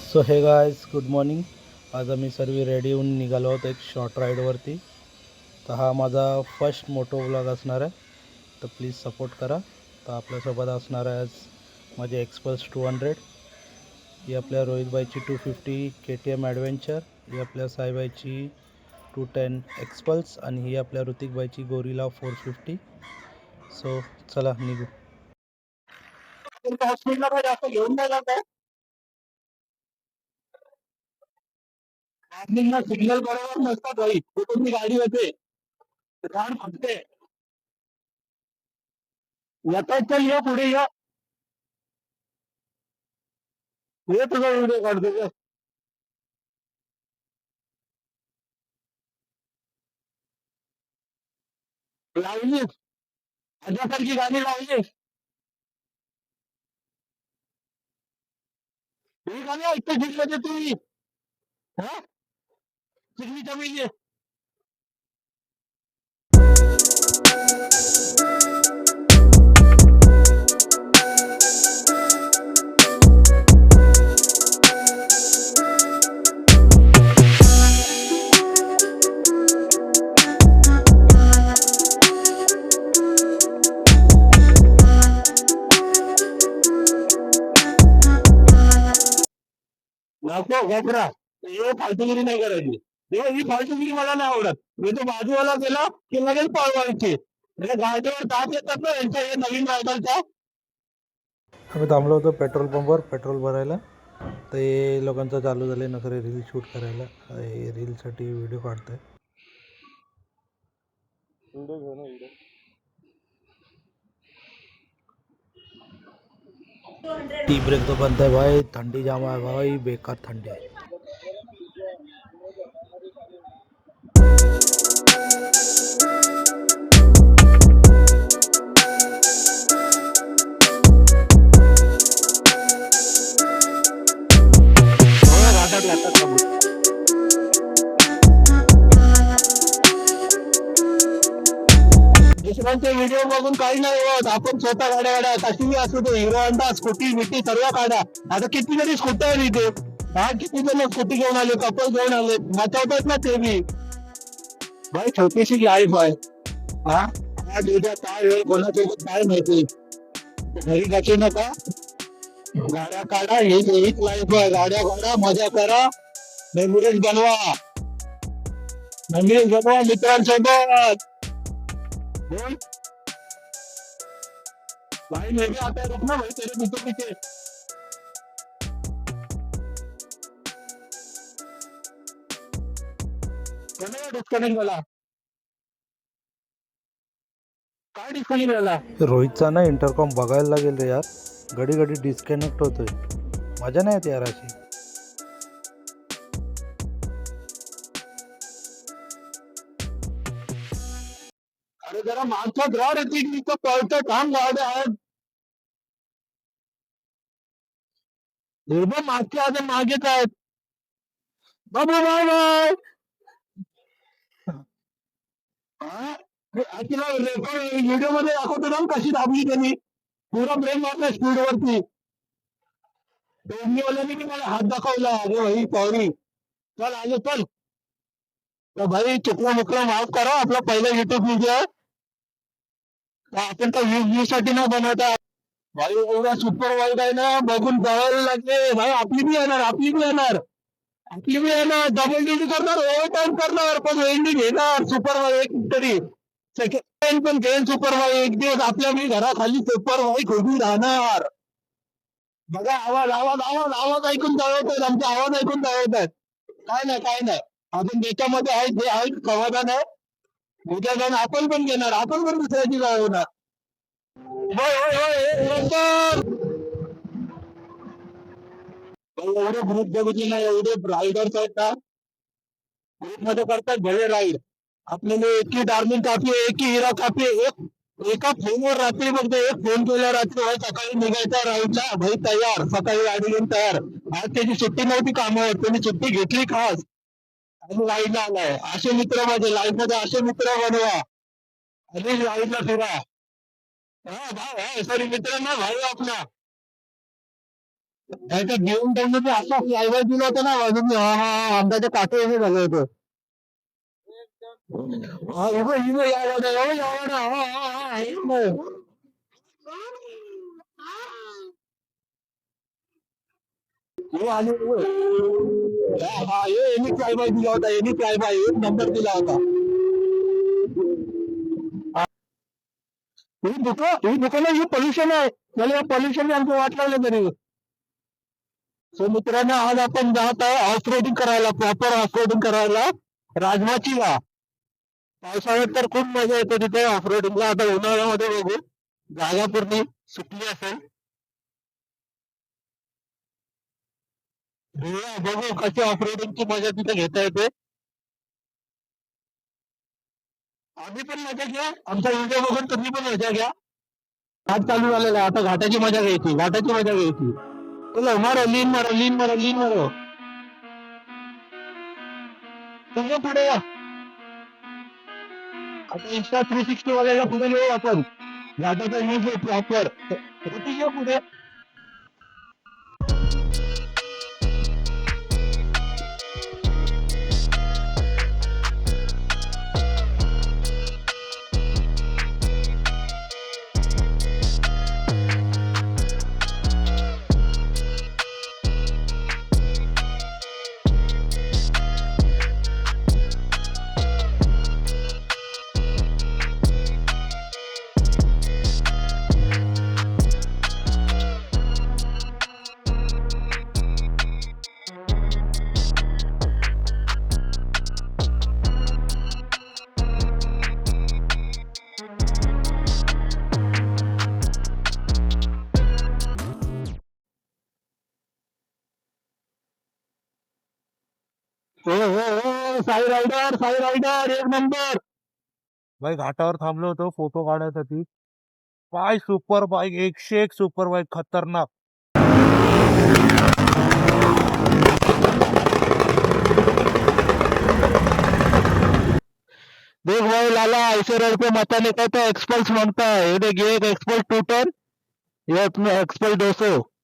So हे guys good morning. आज आम्ही सर्व रेडी होऊन निघालो आहोत एक शॉर्ट राईडवरती. तर हा माझा फर्स्ट मोटो व्लॉग असणार आहे, तर प्लीज सपोर्ट करा. तर आपल्यासोबत असणार आहे आज माझे एक्सपल्स 200, ही आपल्या रोहितबाईची 250 KTM ॲडव्हेंचर, ही आपल्या साईबाईची 210 एक्सपल्स आणि ही आपल्या ऋतिकबाईची गोरिला 450. सो चला निघू. हॉस्पिटलला जास्त घेऊन नाही जात आहे. सिग्नल बरोबर नसतात भाई, कुठून ती गाडी होते झाड फुटते. येतात चल ये पुढे ये तुझा व्हिडिओ काढतो ये. लावली अजासारखी गाडी लावली. ही गाडी ऐकते जिल्ह्याचे तुम्ही हा चिखलीच्या मिली. नको घाबरा, हे फालतूगिरी नाही करायची. ही फालतूगिरी मला नाही आवडत. मी तो बाजूवाला गेला की लगेच पळवायची. गाडीवर ताप येतात ना यांच्या हे नवीन रायडरच्या. आम्ही थांबलो होतो पेट्रोल पंपवर पेट्रोल भरायला. तर हे लोकांचं चालू झाले नखरे रील शूट करायला. हे रीलसाठी व्हिडिओ काढतोय. टी ब्रेक तो बंद है भाई, ठंडी जामा है भाई, बेकार ठंडी है. दुसऱ्यांचे व्हिडिओ बघून काही नाही होत. आपण स्वतः गाड्या गाड्या कशी असू दे, हिरो होंडा स्कूटी मिठी सर्व काढा. आता किती जरी स्कूटी आहे इथे, हा किती जण स्कूटी घेऊन आले, कपल घेऊन आले, वाचवतात ना ते बी. भाई छोटीशी लाईफ आहे. हा आज उद्या काय होईल कोणासोबत काय माहिती. घरी बसू नका, गाड्या काढा. हीच लाईफ आहे. गाड्या काढा, मजा करा, मेमोरीज बनवा. मेमोरीज बनवा मित्रांसोबत. बोल भाई, मैं भी आता है, रुकना भाई तेरे पीछे पीछे. डिस्कनेक्ट झाला, काय डिस्कनेक्ट झाला. रोहितचा ना इंटरकॉम बघायला लागेल रे यार, घडी घडी डिस्कनेक्ट होतोय. मजा नाही येत यार अशी. अरे जरा मागच्यात राह रे, ती पळतं थांब गाड्या आहेत. एकदम मागच्या आता मागेच आहेत. बाबू बाय बाय. तिला व्हिडिओ मध्ये दाखवतो ना कशी दाबली त्यांनी. पुरा ब्रेक मारला स्पीड वरती. दोन्हीवाल्याने की मला हात दाखवला. अरे भाई सॉरी, चल आलो चल. तर भाई चुकला मुकला माफ करा, आपला पहिला युट्यूब व्हिडिओ आहे. आपण तर व्ह्यू साठी न बनवता. भाई एवढा सुपर वाईट आहे ना, बघून पळायला लागले. भाई आपली बी येणार, आपली बी येणार, आपली बी येणार. डबल ड्युटी करणार, ओव्हर टाइम करणार, पण एंडिंग घेणार सुपर वाईट तरी. सेकंड पण घेईन सुपर वाईट. एक दिवस आपल्या मी घराखाली सुपर वाईट उभी राहणार. बघा आवाज आवाज आवाज आवाज ऐकून जाळवत आहेत, आमचे आवाज ऐकून जाळवत आहेत. काय नाही काय नाही, आपण त्याच्यामध्ये आहे जे आहे समाधान आहे. उद्या जाऊन आपण पण घेणार, आपण पण दुसऱ्याची जाळवणार. होय होय होय बरोबर. एवढे ग्रुप बघितले नाही, एवढे रायडर्स आहेत ना ग्रुप मध्ये करतात भले राईड. आपल्याला एकी डार्मिंग कापी, एकी हिरा कापी. एका फोनवर रात्री बघतो, एक फोन केला रात्री, भाई सकाळी निघायचा राईडला, भाई तयार, सकाळी गाडी घेऊन तयार. आज त्याची सुट्टी नव्हती कामावर, त्यांनी सुट्टी घेतली खास आणि राईडला आलाय. असे मित्र माझे लाईफ मध्ये, असे मित्र बनवा आणि राईडला फिरा. हा भाई, सॉरी मित्र ना भाई आपला. त्याच्यात घेऊन त्यांनी ते असा फ्लायवर दिलं होतं ना अजून आमच्या काटे हे झालं होतं हा इथं यावं हे आले हा यांनी काय बाय दिला होता यांनी काय बाय एक नंबर दिला होता ही दुकानं ही पोल्युशन आहे मला या पोल्युशन आमचं वाट लागलं तरी सो मित्रांनो आज आपण जात आहे ऑफ रोडिंग करायला प्रॉपर ऑफ रोडिंग करायला राजमाचीला पावसाळ्यात तर खूप मजा येते तिथे ऑफ रोडिंगला आता उन्हाळ्यामध्ये बघू जागा पूर्ण सुकली असेल बघू कशी ऑफ रोडिंगची मजा तिथे घेता येते आम्ही पण मजा घ्या आमचा व्हिडिओ बघून तुम्ही पण मजा घ्या घाट चालू झालेला आहे आता घाटाची मजा घ्यायची घाटाची मजा घ्यायची चलो मारो लीन मारो तुम्ही पुढे या आता इंस्टा 360 वाल्याला पुढे येऊ आपण घाटाचा यूज प्रॉपर पुढे साई रायडर एक नंबर भाई घाटावर थांबलो होतो फोटो काढायसाठी काय सुपर बाईक 101 सुपर बाईक खतरनाक देख भाई लाला ऐसे रोड पे मत नहीं कहता एक्सपल्स मांगता है ये देख ये एक एक्सपल्स 2 टन ये अपने एक्सपल्स 200